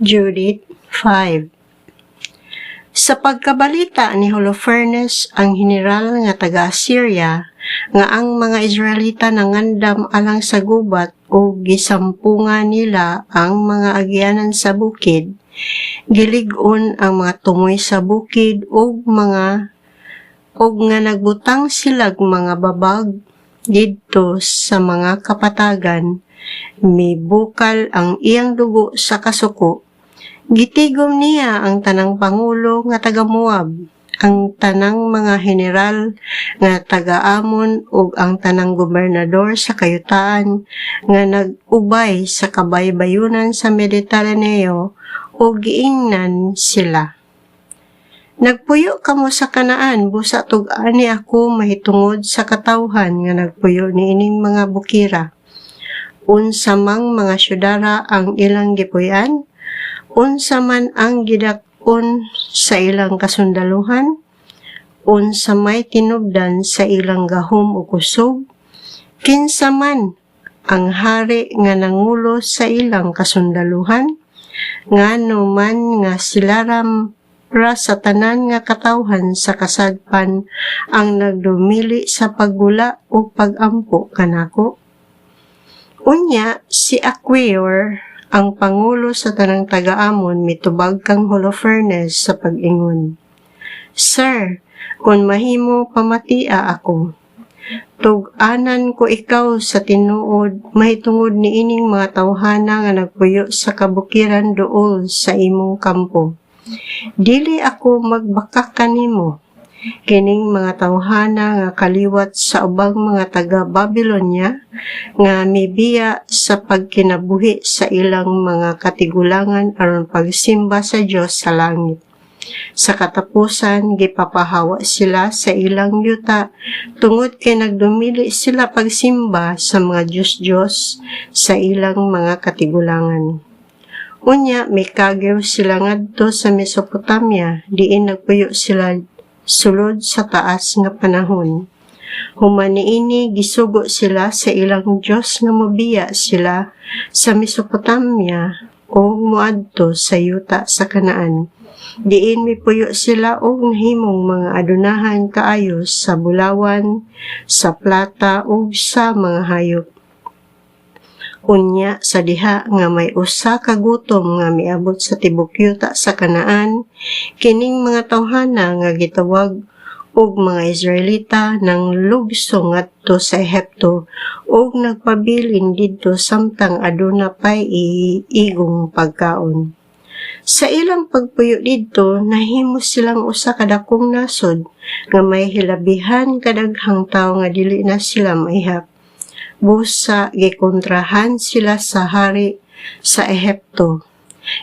Judith 5. Sa pagkabalita ni Holofernes ang general nga taga-Assyria nga ang mga Israelita nangandam alang sa gubat o gisampungan nila ang mga agyanan sa bukid, gilig-on ang mga tumoy sa bukid og nga nagbutang silag mga babag didto sa mga kapatagan, mibukal ang iyang dugo sa kasuko. Gitigom niya ang tanang pangulo nga taga Moab, ang tanang mga general nga taga Amon ug ang tanang gobernador sa kayutaan nga nag-ubay sa kabaybayunan sa Mediteraneo ug giingnan sila. Nagpuyo kamo sa Kanaan, busa tug-ani ako mahitungod sa katawhan nga nagpuyo niining mga bukira. Unsa mang mga syudara ang ilang gipuy-an, unsa man ang gidakon sa ilang kasundaluhan, unsa may tinubdan sa ilang gahom o kusog, kinsa man ang hari nga nangulo sa ilang kasundaluhan, ngano man nga silaram sa tanan nga katawhan sa kasadpan ang nagdumili sa paggula o pagampo kanako. Unya, si Aquayor, ang pangulo sa tanang taga-Amon, mitubag kang Holofernes sa pag-ingon. Sir, kung mahimo pamatia ako, tug-anan ko ikaw sa tinuod, mahitungod ni ining mga tawhana nga nagpuyo sa kabukiran dool sa imong kampo. Dili ako magbaka kanimo, kining mga tawhana nga kaliwat sa ubang mga taga-Babylonia nga mibiya sa pagkinabuhi sa ilang mga katigulangan aron pagsimba sa Dios sa langit. Sa katapusan, gipapahawa sila sa ilang yuta tungod kay nagdumili sila pagsimba sa mga Diyos sa ilang mga katigulangan. Unya, may kagyaw sila ngadto sa Mesopotamia, diin nagpuyo sila sulod sa taas nga panahon. Humaniini gisugo sila sa ilang Diyos nga mobiya sila sa Mesopotamia o muadto sa yuta sa Kanaan. Diin mipuyo sila og nahimong mga adunahan kaayos sa bulawan, sa plata ug sa mga hayop. Unya sa diha nga may usa ka gutom nga miabot sa tibok yuta sa Kanaan, kining mga tawhana nga gitawag og mga Israelita nang lugso ngadto sa Ehipto ug nagpabilin didto samtang aduna pay igong pagkaon. Sa ilang pagpuyo didto, nahimo silang usa ka dakong nasod nga may hilabihan kadaghang tawo nga dili na sila maihap. Busa gikontrahan sila sa hari sa Ehipto.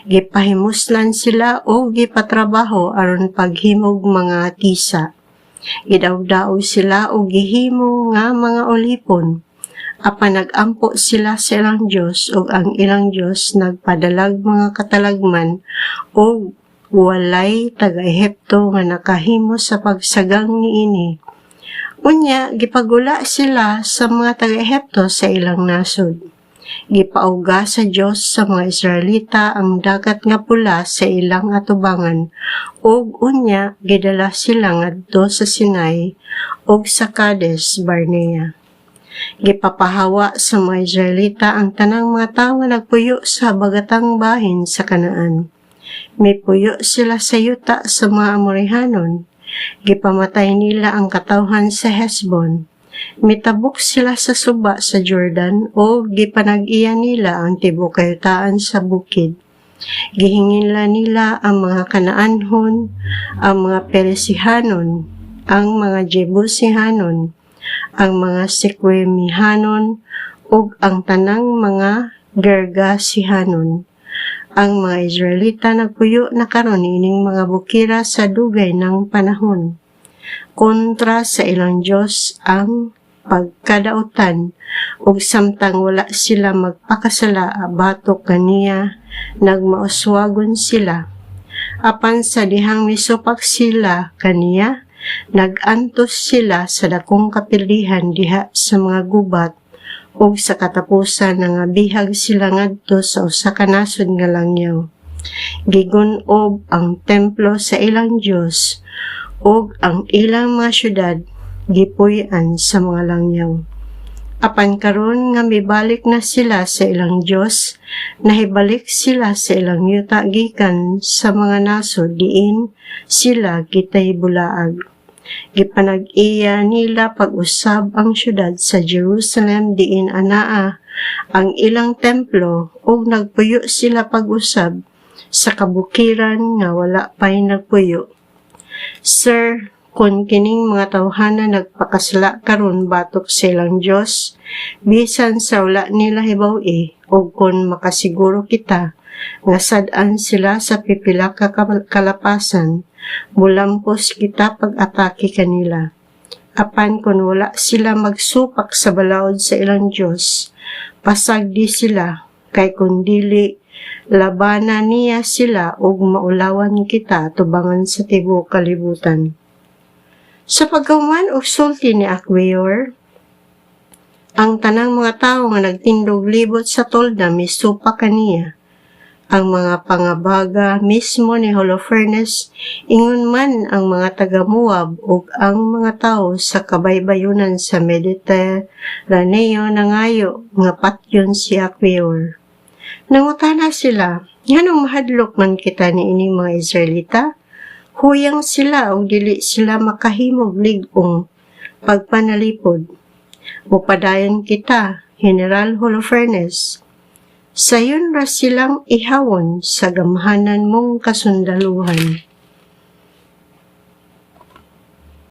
Gipahimuslan sila o gipatrabaho aron paghimog mga tisa. Gidawdaw sila o gihimo nga mga olipon. Apan nagampo sila sa ilang Diyos o ang ilang Diyos nagpadalag mga katalagman o walay taga-Ehipto nga nakahimo sa pagsagang niini. Unya, gipagula sila sa mga taga-Ehipto sa ilang nasod. Gipauga sa Diyos sa mga Israelita ang dagat nga pula sa ilang atubangan, ug unya, gidala sila ngadto sa Sinai ug sa Kades Barnea. Gipapahawa sa mga Israelita ang tanang mga tawo nga nagpuyo sa bagatang bahin sa Kanaan. May puyo sila sa yuta sa mga Amorihanon. Gipamatay nila ang katawhan sa Hesbon. Mitabok sila sa suba sa Jordan o gipanag-iya nila ang tibok kayutaan sa bukid. Gihingila nila ang mga Kanaanhon, ang mga Peresihanon, ang mga Jebusihanon, ang mga Sequemihanon ug ang tanang mga Gergasihanon. Ang mga Israelita nagpuyo na karon ining mga bukira sa dugay ng panahon. Kontra sa ilang Diyos ang pagkadautan ug samtang wala sila magpakasala batok kaniya nagmauswagon sila. Apan sa dihang misupak sila kaniya, nagantos sila sa dakong kapilihan diha sa mga gubat ug sa katapusan nga bihag sila ngadto sa usa ka nasod nga langyaw. Gigunob ang templo sa ilang Dios ug ang ilang mga syudad gipuy-an sa mga langyaw. Apan karon nga mibalik na sila sa ilang Dios, nahibalik sila sa ilang yuta gikan sa mga nasod diin sila gitaybulaag. Gipanag-iya nila pag-usab ang syudad sa Jerusalem diin anaa ang ilang templo ug nagpuyo sila pag-usab sa kabukiran nga wala pay nagpuyo. Sir, kung kining mga tawhana nagpakasala karon batok sa ilang Dios, bisan sa wala nila hibaw-i, ug kung makasiguro kita nga sad-an sila sa pipila ka kalapasan, mulampos kita pag-atake kanila. Apan kung wala sila magsupak sa balaod sa ilang Dios, pasagdi sila, kay kung dili labanan niya sila ug maulawan kita tubangan sa tibuok kalibutan. Sa pagkahuman og sulti ni Aquayor, ang tanang mga tawo nga nagtindog libot sa tolda misupa kaniya. Ang mga pangabaga mismo ni Holofernes, ingon man ang mga taga-Moab ug ang mga tawo sa kabaybayunan sa Mediteraneo nangayo nga patyon si Aquayor. Nangutana sila, nganong mahadlok man kita niini mga Israelita? Huyang sila o dili sila makahimog ligong pagpanalipod. Mupadayon kita, General Holofernes. Sayon ra silang ihawon sa gamhanan mong kasundaluhan.